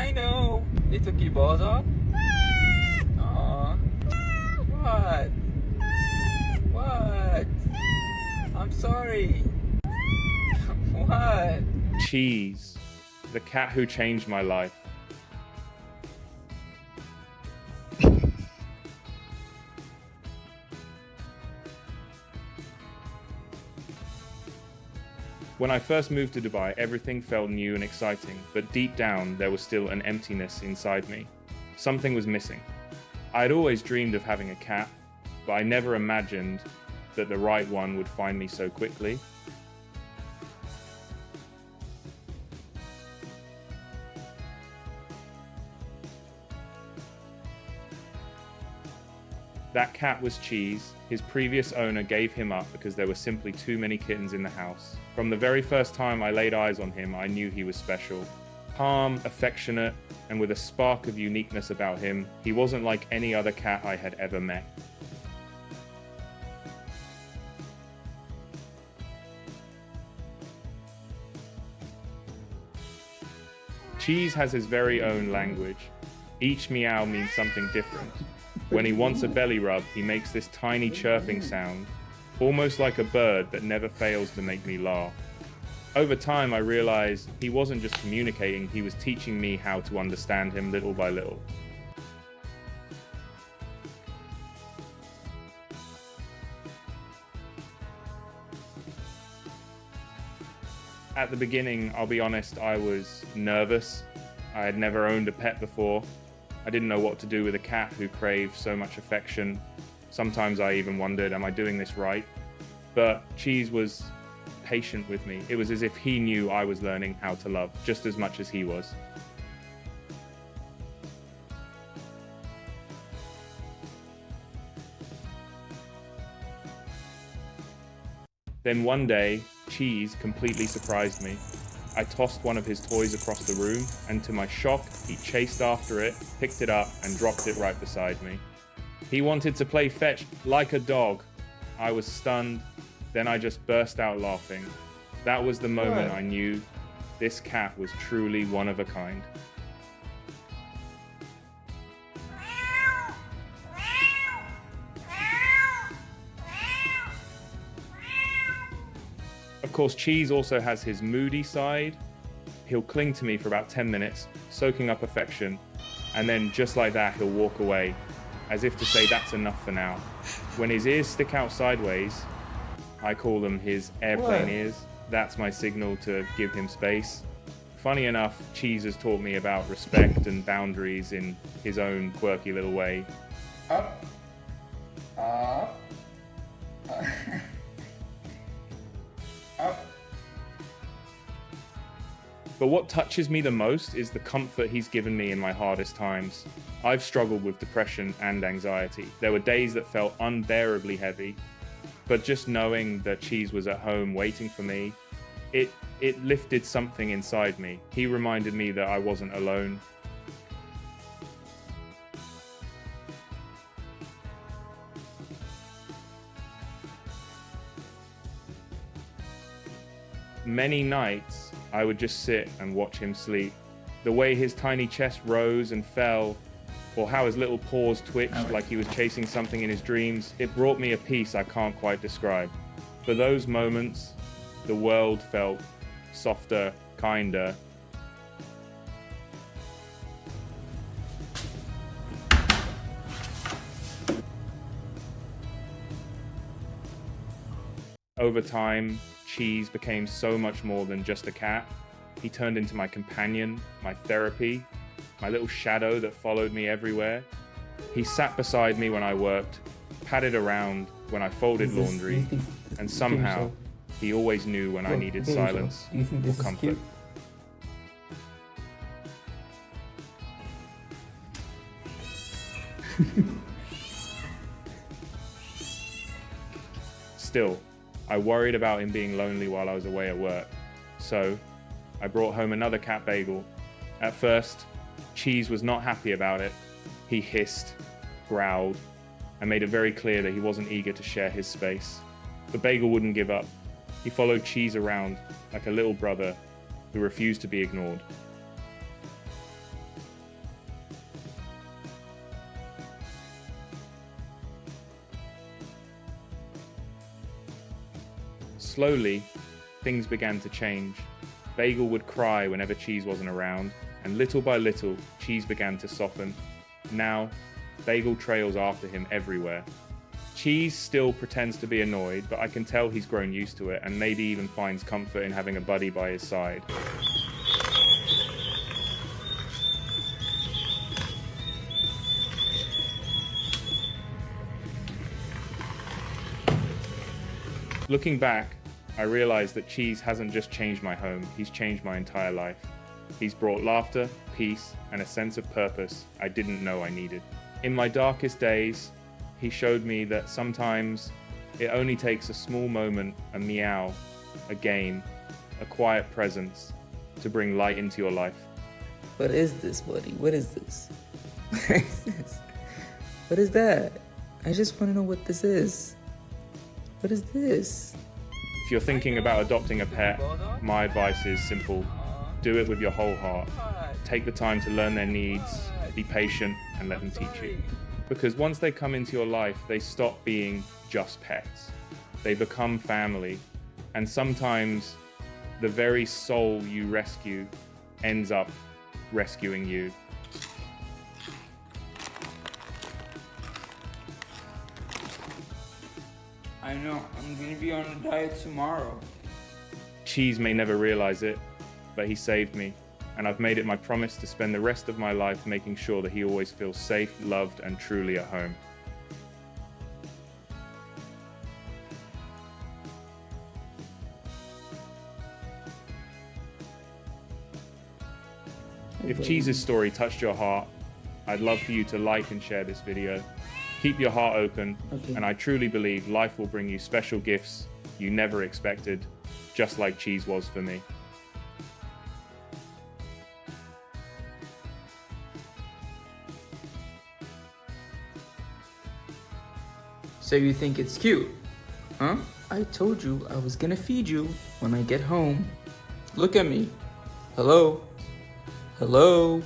I know. They took your balls off? Aw. What? What? I'm sorry. What? Cheese, the cat who changed my life. When I first moved to Dubai, everything felt new and exciting, but deep down there was still an emptiness inside me. Something was missing. I had always dreamed of having a cat, but I never imagined that the right one would find me so quickly. That cat was Cheese. His previous owner gave him up because there were simply too many kittens in the house. From the very first time I laid eyes on him, I knew he was special. Calm, affectionate, and with a spark of uniqueness about him, he wasn't like any other cat I had ever met. Cheese has his very own language. Each meow means something different. When he wants a belly rub, he makes this tiny chirping sound, almost like a bird that never fails to make me laugh. Over time, I realized he wasn't just communicating, he was teaching me how to understand him little by little. At the beginning, I'll be honest, I was nervous. I had never owned a pet before. I didn't know what to do with a cat who craved so much affection. Sometimes I even wondered, am I doing this right? But Cheese was patient with me. It was as if he knew I was learning how to love just as much as he was. Then one day, Cheese completely surprised me. I tossed one of his toys across the room, and to my shock, he chased after it, picked it up, and dropped it right beside me. He wanted to play fetch like a dog. I was stunned, then I just burst out laughing. That was the moment I knew this cat was truly one of a kind. Of course, Cheese also has his moody side. He'll cling to me for about 10 minutes, soaking up affection, and then just like that, he'll walk away, as if to say that's enough for now. When his ears stick out sideways, I call them his airplane ears. That's my signal to give him space. Funny enough, Cheese has taught me about respect and boundaries in his own quirky little way. Up. Up. Up. But what touches me the most is the comfort he's given me in my hardest times. I've struggled with depression and anxiety. There were days that felt unbearably heavy, but just knowing that Cheese was at home waiting for me, it lifted something inside me. He reminded me that I wasn't alone. Many nights, I would just sit and watch him sleep. The way his tiny chest rose and fell, or how his little paws twitched like he was chasing something in his dreams, it brought me a peace I can't quite describe. For those moments, the world felt softer, kinder. Over time, Cheese became so much more than just a cat. He turned into my companion, my therapy, my little shadow that followed me everywhere. He sat beside me when I worked, padded around when I folded laundry, and somehow he always knew when I needed silence or comfort. Still, I worried about him being lonely while I was away at work, so I brought home another cat bagel. At first, Cheese was not happy about it. He hissed, growled, and made it very clear that he wasn't eager to share his space. The bagel wouldn't give up. He followed Cheese around like a little brother who refused to be ignored. Slowly, things began to change. Bagel would cry whenever Cheese wasn't around, and little by little, Cheese began to soften. Now, Bagel trails after him everywhere. Cheese still pretends to be annoyed, but I can tell he's grown used to it and maybe even finds comfort in having a buddy by his side. Looking back, I realized that Cheese hasn't just changed my home, he's changed my entire life. He's brought laughter, peace, and a sense of purpose I didn't know I needed. In my darkest days, he showed me that sometimes it only takes a small moment, a meow, a game, a quiet presence to bring light into your life. What is this, buddy? What is this? What is this? What is that? I just want to know what this is. What is this? If you're thinking about adopting a pet, my advice is simple. Do it with your whole heart. Take the time to learn their needs, be patient, and let them teach you. Because once they come into your life, they stop being just pets. They become family. And sometimes the very soul you rescue ends up rescuing you. I know, I'm gonna be on a diet tomorrow. Cheese may never realize it, but he saved me. And I've made it my promise to spend the rest of my life making sure that he always feels safe, loved, and truly at home. If Cheese's story touched your heart, I'd love for you to like and share this video. Keep your heart open, and I truly believe life will bring you special gifts you never expected, just like Cheese was for me. So you think it's cute, huh? I told you I was gonna feed you when I get home. Look at me. Hello? Hello?